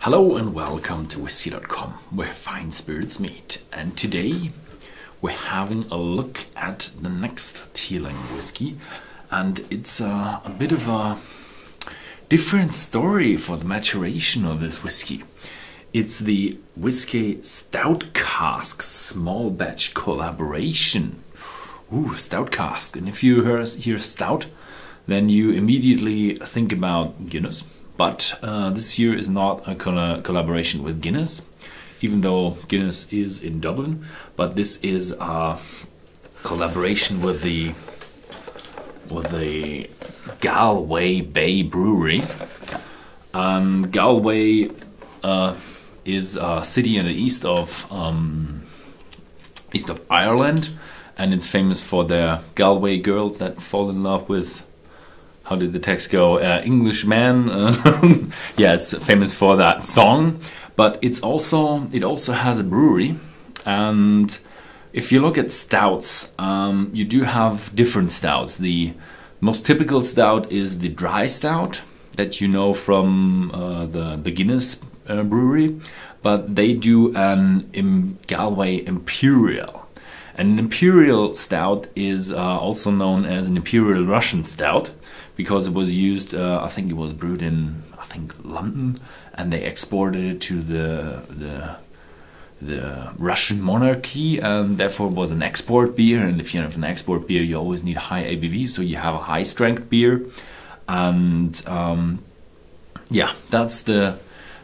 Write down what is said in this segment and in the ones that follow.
Hello and welcome to Whisky.com, where fine spirits meet. And today we're having a look at the next Teeling whiskey, and it's a bit of a different story for the maturation of this whiskey. It's the Whiskey Stout Cask small batch collaboration. Ooh, Stout Cask. And if you hear stout, then you immediately think about Guinness. But this here is not a collaboration with Guinness, even though Guinness is in Dublin. But this is a collaboration with the Galway Bay Brewery. Galway is a city in the east of Ireland, and it's famous for their Galway girls that fall in love with. How did the text go? English man. Yeah, it's famous for that song. But it also has a brewery. And if you look at stouts, you do have different stouts. The most typical stout is the dry stout that you know from the Guinness brewery. But they do an Galway Imperial. And an Imperial stout is also known as an Imperial Russian stout, because it was used, I think it was brewed in, London, and they exported it to the Russian monarchy, and therefore it was an export beer. And if you have an export beer, you always need high ABV, so you have a high strength beer. And yeah, that's the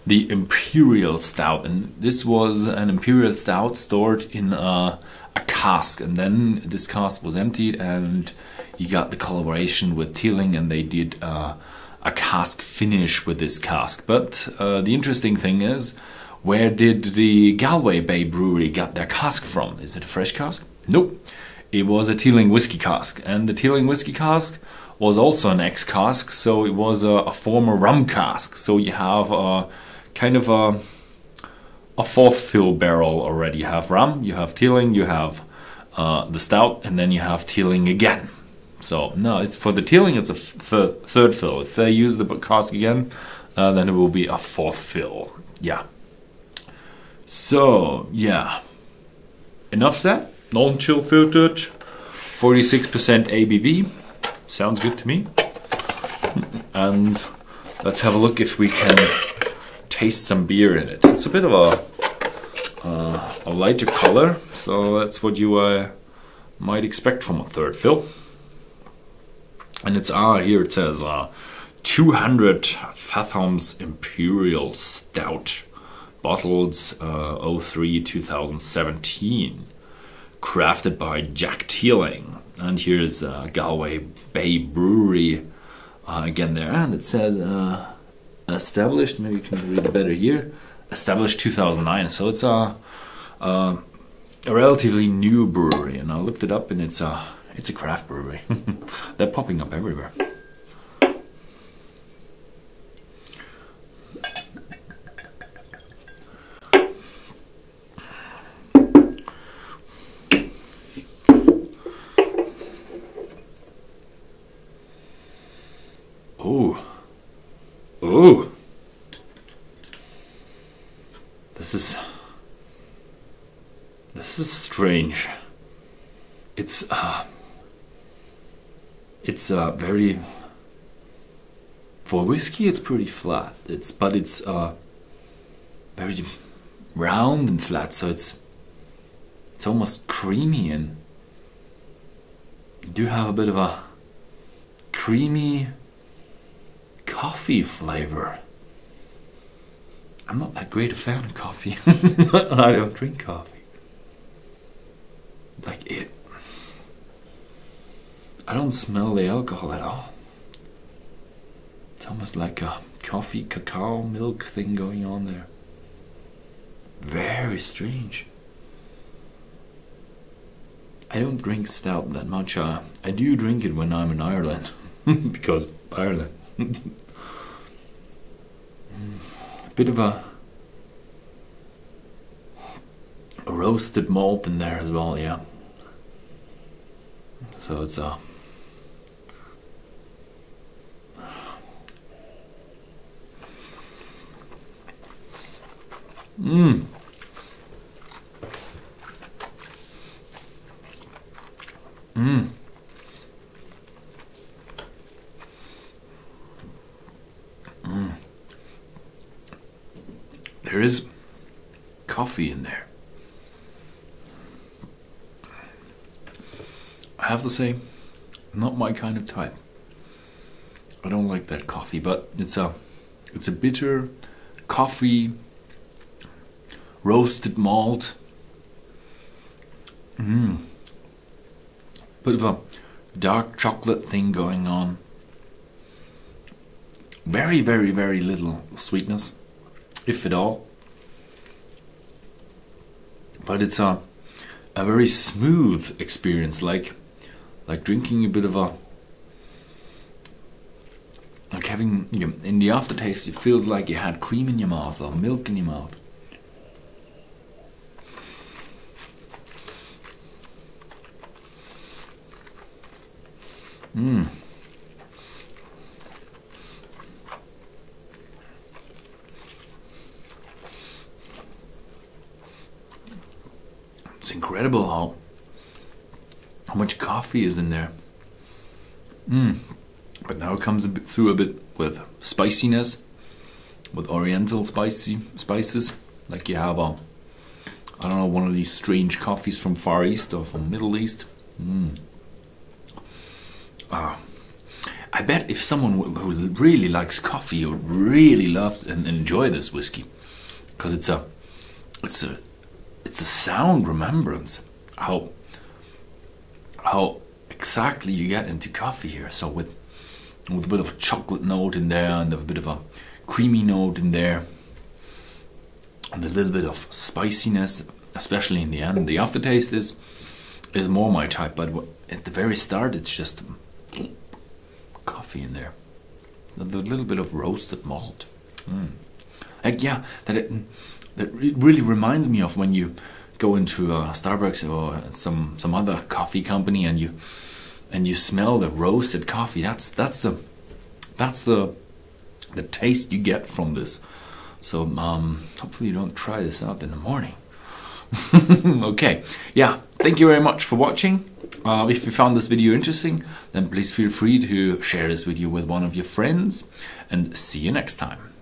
Imperial Stout. And this was an Imperial Stout stored in a cask, and then this cask was emptied, and you got the collaboration with Teeling, and they did a cask finish with this cask. But the interesting thing is, where did the Galway Bay Brewery get their cask from? Is it a fresh cask? Nope. It was a Teeling whiskey cask, and the Teeling whiskey cask was also an ex-cask, so it was a former rum cask. So you have kind of a fourth fill barrel already. You have rum, you have Teeling, you have the stout, and then you have Teeling again. So no, it's for the Teeling, it's a third fill. If they use the cask again, then it will be a fourth fill. Yeah. So yeah, enough said. Non-chill filtered, 46% ABV. Sounds good to me. And let's have a look if we can taste some beer in it. It's a bit of a lighter color, so that's what you might expect from a third fill. And it's here it says 200 Fathoms Imperial Stout, bottled 03/2017, crafted by Jack Teeling. And here's Galway Bay Brewery again there, and it says established. Maybe you can read it better here. Established 2009, so it's a relatively new brewery. And I looked it up, and it's a craft brewery. They're popping up everywhere. Oh. Oh. This is strange. It's very, for whiskey it's pretty flat. But it's very round and flat, so it's almost creamy, and you do have a bit of a creamy coffee flavor. I'm not that great a fan of coffee. I don't drink coffee. I don't smell the alcohol at all. It's almost like a coffee, cacao, milk thing going on there. Very strange. I don't drink stout that much. I do drink it when I'm in Ireland. Because Ireland. A bit of a roasted malt in there as well, yeah. So it's There is coffee in there. I have to say, not my kind of type. I don't like that coffee, but it's a bitter coffee, roasted malt. Bit of a dark chocolate thing going on. Very, very, very little sweetness, if at all. But it's a very smooth experience, like drinking a bit of a, like having, in the aftertaste, it feels like you had cream in your mouth or milk in your mouth. It's incredible how much coffee is in there. But now it comes through a bit with spiciness, with oriental spices, like you have I don't know, one of these strange coffees from Far East or from Middle East. I bet if someone who really likes coffee would really love and enjoy this whiskey, because it's a sound remembrance how exactly you get into coffee here. So with a bit of a chocolate note in there, and a bit of a creamy note in there, and a little bit of spiciness, especially in the end. The aftertaste is more my type, but at the very start it's just coffee in there, a little bit of roasted malt. Like, yeah, that really reminds me of when you go into a Starbucks or some other coffee company and you smell the roasted coffee. That's the taste you get from this. So hopefully you don't try this out in the morning. Okay, yeah, thank you very much for watching. If you found this video interesting, then please feel free to share this video with one of your friends, and see you next time.